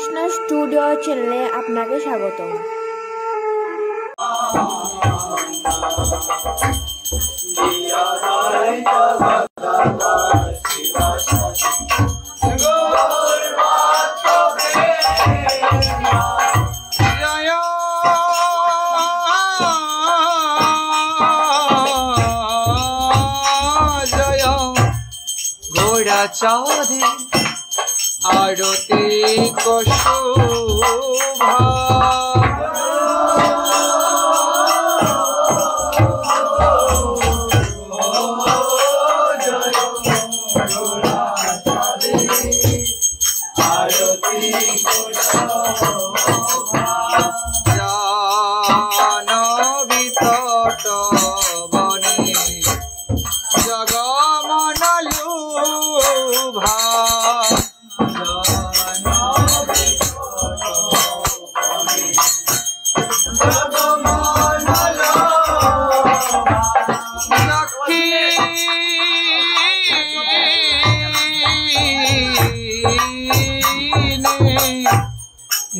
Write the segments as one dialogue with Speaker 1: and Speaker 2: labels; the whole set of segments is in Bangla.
Speaker 1: কৃষ্ণ স্টুডিও চ্যানেলে আপনাকে স্বাগতম।
Speaker 2: চাঁদে আরতি শোভা জানবী তট বনে জগমনলু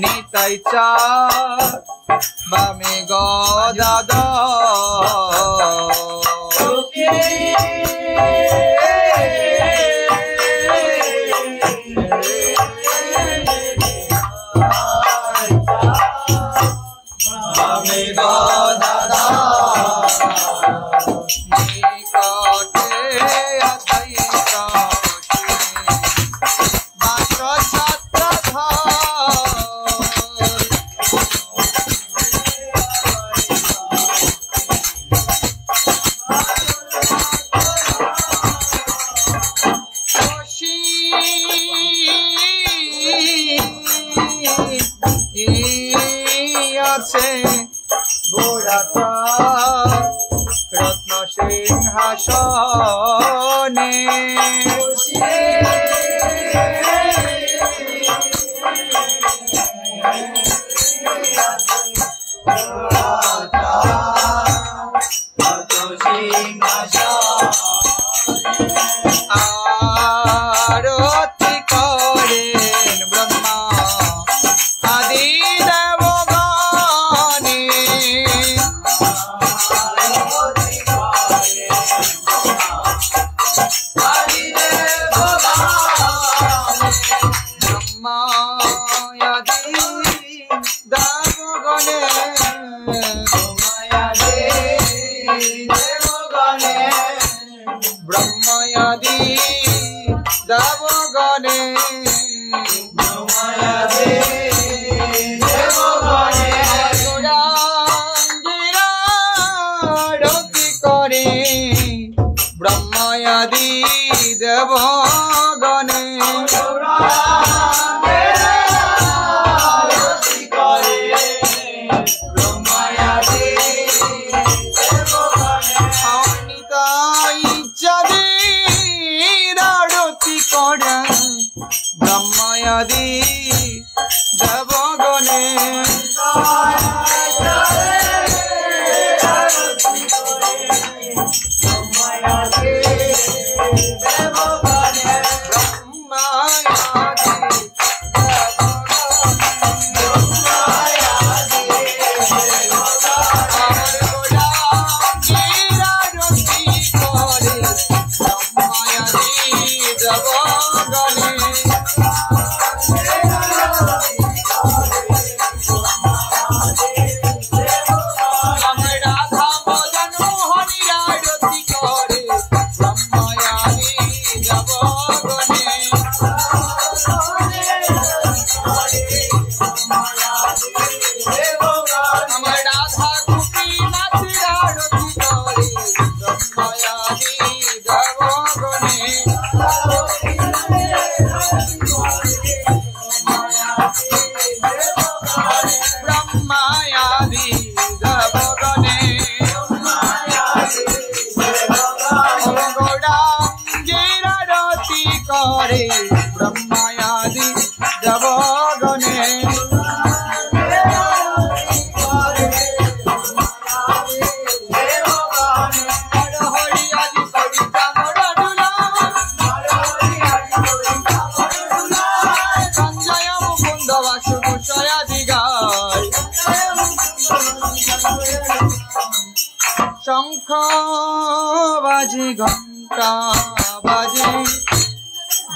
Speaker 2: নিতাই চা বামে গদাদ রত্ন সিংহাসনে আরতি করেন ব্রহ্মা আদি দেবগণে ব্রহ্ময়াদি দেবগণে আরতি করে ব্রহ্ময়াদি দেবগণে ব্রহ্ময়াদি দেবগণে ব্রহ্ময়াদি দেবগণে সঞ্জয় মুকুন্দ বাজে ঘন্টা বাজে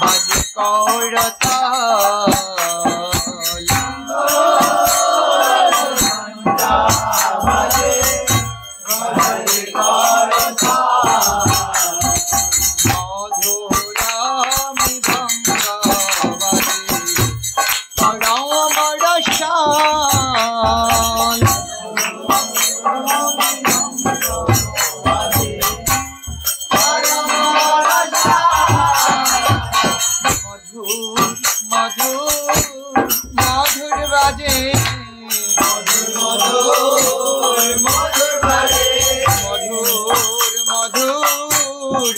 Speaker 2: বাজে করতাল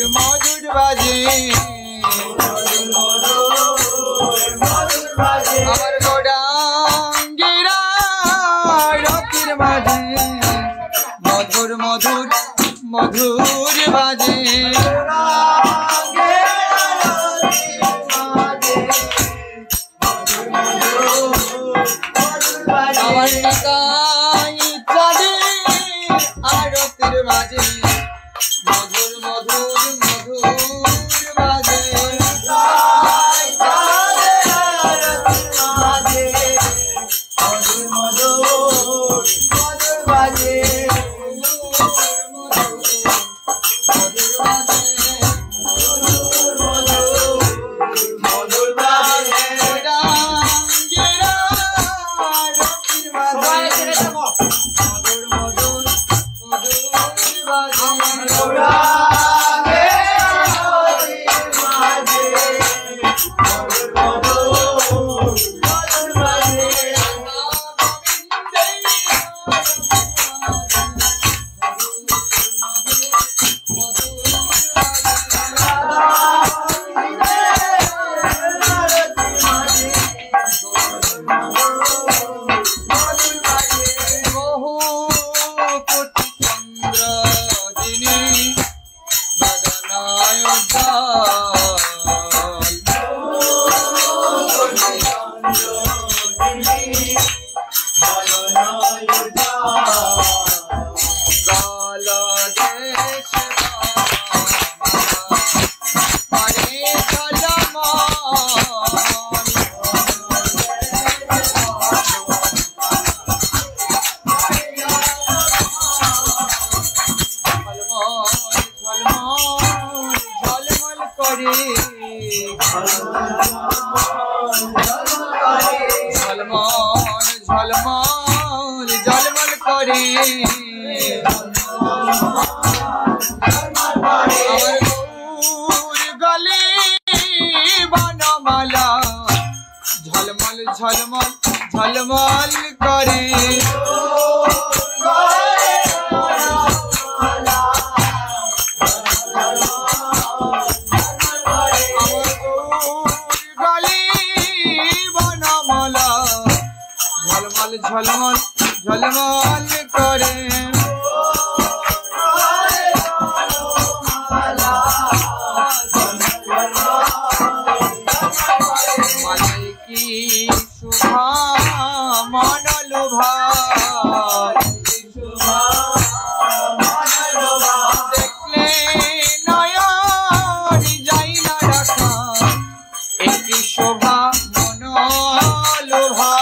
Speaker 2: মধুর বাজে আমার গোডাঙ্গিরা রতির বাজে মধুর মধুর মধুর বাজে আমার নিতাই চাঁদে আরতির বাজে মধুর মধুর মধুর বাজে ঝলমল ঝলমল করে আমার গৌর গলে বনমালা ঝলমল ঝলমল ঝলমল করে ঝলমল ঝলমল করে মালাই কি শোভা মনলোভা দেখলে নয়ন যাই না রাখা একটি শোভা মনলোভা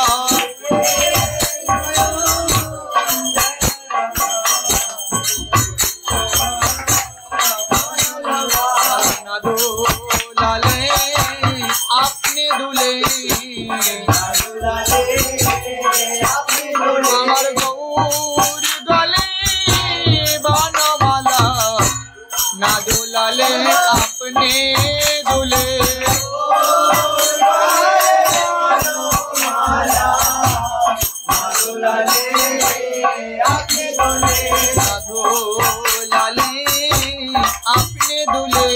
Speaker 2: अपने दुले আমার গৌর গলে বনমালা না দুলালে আপনি দুলে अपने दुले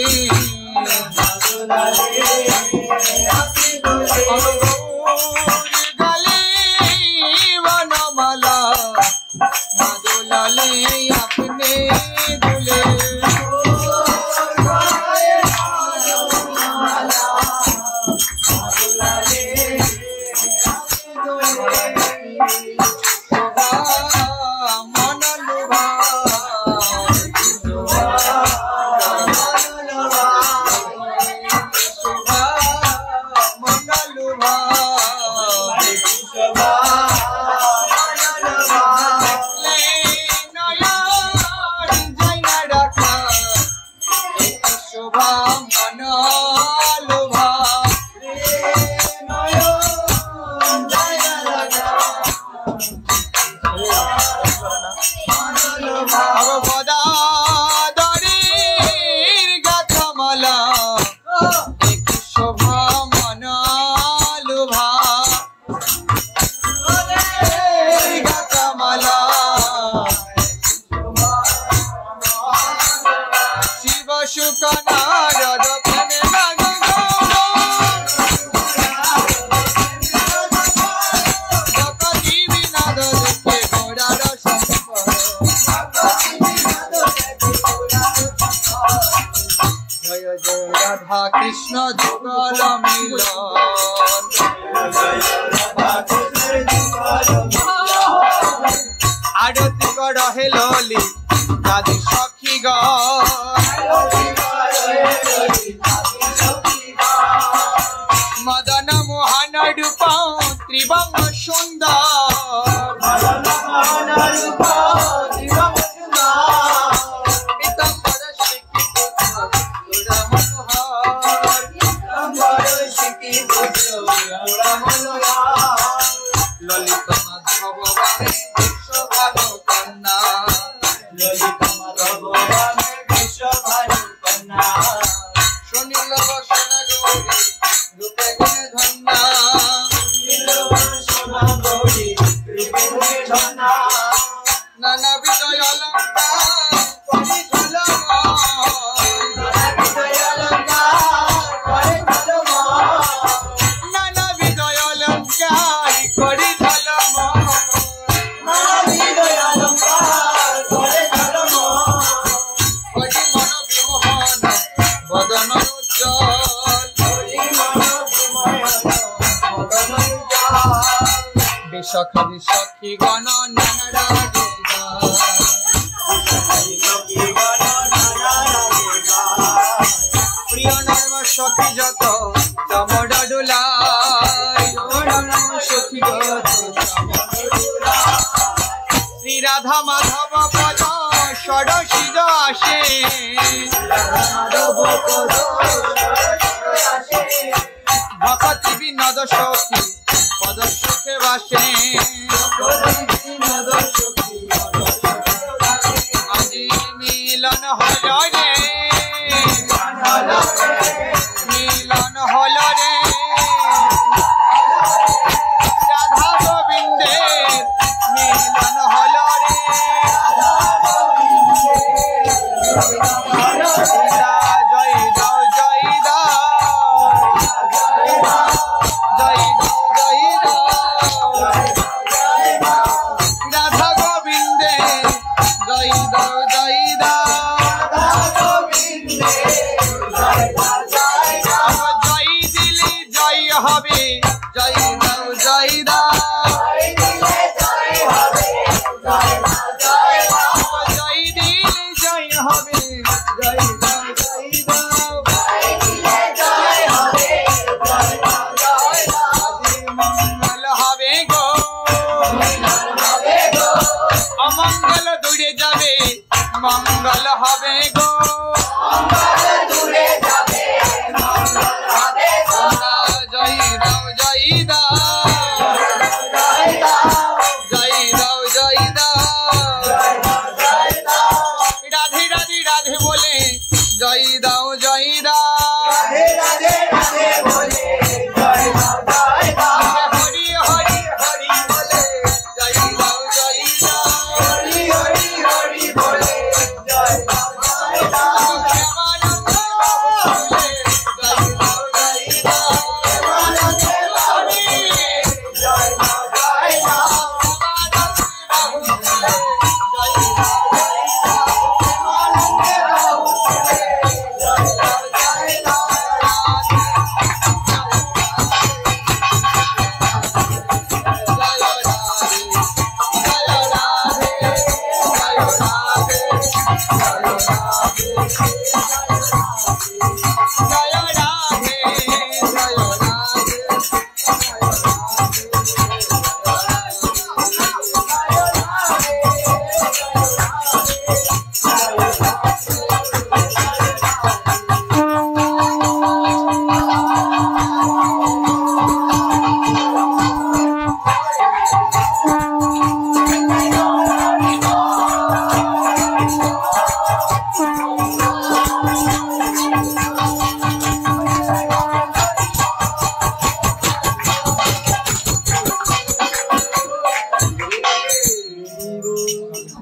Speaker 2: गले वनमाला दुलाले अपने दुले কৃষ্ণ যুগল মিলন আরতি কর হে ললি দাদি সখী গ মদন মোহন রূপ ত্রিভঙ্গ সুন্দর পীতাম্বর শিখি ললিত মাধব কন্যা সুনীল বসন গৌরী রূপে গুণে ধন্যা নানা বিজয় অলঙ্কার করি নানা বিজয় অলঙ্কার করি বদন বিশখা বিশখী গণ নানা প্রিয় নর্ম সখী যত চমড় ডুলাই সখী শ্রী রাধা মাধব পদ ষড়শী আসে ভকতি বিনোদ সখী পদ সুখে বাসে আজি মিলন হল রে মিলন হল রে রাধা গোবিন্দে মিলন হল রে জয় দাও জয় দাও জয় দাও জয় দাও রাধা গোবিন্দে জয় দাও জয় দাও জয় দিলে জয় হবে জয় দাও জয় দাও জয় দিলে জয় হবে জয় দাও জয় দাও মঙ্গল হবে গো অমঙ্গল দূরে যাবে মঙ্গল হবে গো জয় দাও জয় দাও জয় দাও জয় দাও রাধে রাধে রাধে বলে জয় দাও জয় দাও হরি হরি হরি বলে জয় দাও জয় দাও প্রেমানন্দ বলে জয় দাও জয় দাও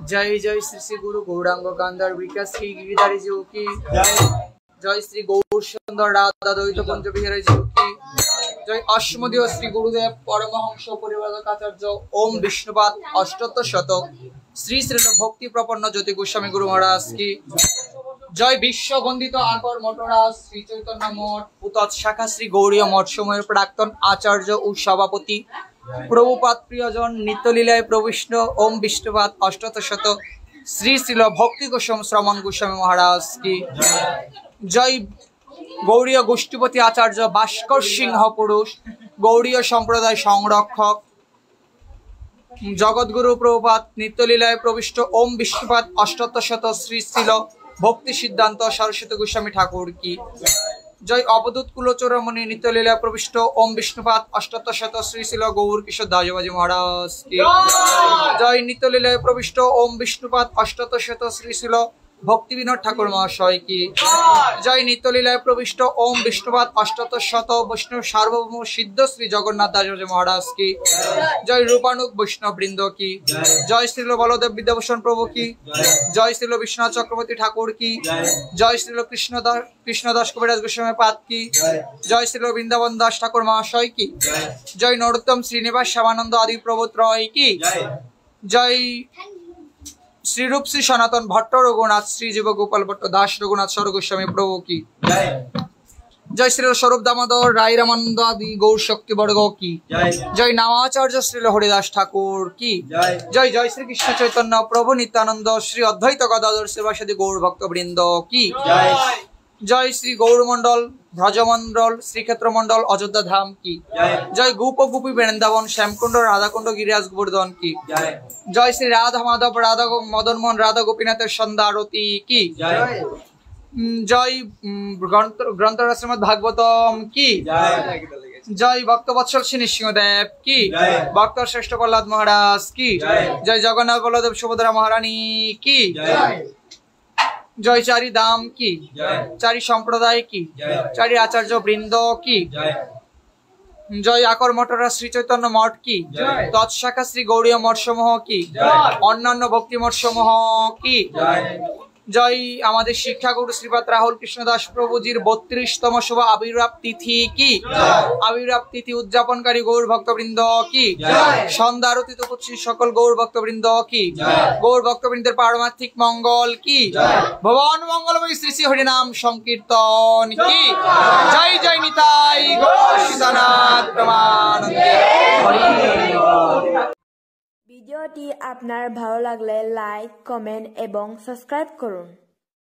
Speaker 2: जय जय श्री श्री गुरु गौरांग कांदार विकास श्री गिरिधारी जी की जय श्री गौर सुंदर राधा द्वैत पंच बिहारी जी की जय अष्टमदीय श्री गुरुदेव परमहंस परिवाराचार्य ओम विष्णुपाद अष्टोत्तर शतक श्री श्री भक्ति प्रपन्न ज्योति गोस्वामी गुरु महाराज की জয় বিশ্ববন্দিত আকর মঠরা শ্রী চৈতন্য মঠ ও তৎশাখা শ্রী গৌড়ীয় মঠ সময়ের প্রাক্তন আচার্য ও সভাপতি প্রভুপাদ প্রিয়জন নিত্যলীলায় প্রবিষ্ট ওম বিষ্ণুপাদ অষ্টশত শ্রী শ্রীল ভক্তি গোস্বামী শ্রমণ গোস্বামী মহারাজ কি জয় গৌড়ীয় গোষ্ঠীপতি আচার্য ভাস্কর সিংহ পুরুষ গৌড়ীয় সম্প্রদায় সংরক্ষক জগৎগুরু প্রভুপাদ নিত্যলীলায় প্রবিষ্ট ওম বিষ্ণুপাদ অষ্টশত শ্রী শ্রীল ভক্তি সিদ্ধান্ত সরস্বতী গোস্বামী ঠাকুর কি জয় অবধূত কুলচূড়ামণি নিত্যলীলায় প্রবিষ্ট ওম বিষ্ণুপাদ অষ্টশত শ্রী শ্রীল গৌর কিশোর দাসবাজি মহারাজ কি জয় নিত্যলীলায় প্রবিষ্ট ওম বিষ্ণুপাদ অষ্টশত শ্রী শ্রীল ভক্তি বিনোদ ঠাকুর মহাশয় কি জয় নিত্যলীলায় প্রবিষ্ট ওম বিষ্ণুপাদ অষ্টশত বৈষ্ণব সার্বভৌম সিদ্ধ শ্রী জগন্নাথ দাসবাজি মহারাজ কি জয় রূপানুক বৈষ্ণব বৃন্দ কি জয় শ্রীল বলদেব বিদ্যাভূষণ প্রভু কি জয় শ্রীল বিশ্বনাথ চক্রবর্তী ঠাকুর কি জয় শ্রীল কৃষ্ণদাস কবিরাজ গোস্বামী পাদ কি জয় শ্রীল বৃন্দাবন দাস ঠাকুর মহাশয় কি জয় নরোত্তম শ্রীনিবাস শ্যামানন্দ আদি প্রভু ত্রয় কি জয় শ্রীরূপ শ্রী সনাতন ভট্ট রঘুনাথ শ্রী জীব গোপাল ভট্ট দাস রঘুনাথ সর গোস্বামী প্রভু কি জয় শ্রীল স্বরূপ দামোদর রায় রামানন্দ আদি গৌর শক্তি বর্গ কি জয় নামাচার্য শ্রীল হরিদাস ঠাকুর কি জয় জয় শ্রী কৃষ্ণ চৈতন্য প্রভু নিত্যানন্দ শ্রী অদ্বৈত গদাধর শ্রীবাসাদি গৌর ভক্ত বৃন্দ কি জয় শ্রী গৌরমন্ডল ব্রজমন্ডল শ্রীক্ষেত্র মন্ডল অযোধ্যা ধাম কি জয় গোপ গোপী বৃন্দাবন শ্যামকুণ্ড রাধাকুণ্ড গিরিরাজ গোবর্ধন কি জয় শ্রী রাধা মাধব রাধা মদন মোহন রাধা গোপীনাথের সন্ধ্যা আরতি কি জয় গ্রন্থরাজ শ্রীমদ ভাগবতম কি জয় ভক্তবৎসল শ্রী নৃসিংহদেব কি ভক্ত শ্রেষ্ঠ প্রহ্লাদ মহারাজ কি জয় জগন্নাথ বলদেব সুভদ্রা মহারানী কি জয় চারি দাম কি চারি সম্প্রদায় কি চারি আচার্য বৃন্দ কি জয় আকর মঠরা শ্রী চৈতন্য মঠ কি তৎশাখা শ্রী গৌড়ীয় মঠ সমূহ কি অন্যান্য ভক্তি মঠ সমূহ কি জয় আমাদের শিক্ষাগুরু শ্রীপাদ রাহুল কৃষ্ণ দাস প্রভুজির 32তম শুভ আবির্ভাব তিথি কি আবির্ভাব তিথি উদযাপনকারী গৌর ভক্তবৃন্দ কি সন্ধ্যা আরতিতে উপস্থিত সকল গৌর ভক্তবৃন্দ কি গৌর ভক্তবৃন্দের পারমার্থিক মঙ্গল কি ভগবান মঙ্গলময় শ্রী শ্রী হরিনাম সংকীর্তন কি জয় জয় নিতাই গৌর সীতানাথ প্রেমানন্দে হরি।
Speaker 1: ভিডিওটি আপনার ভালো লাগলে লাইক কমেন্ট এবং সাবস্ক্রাইব করুন।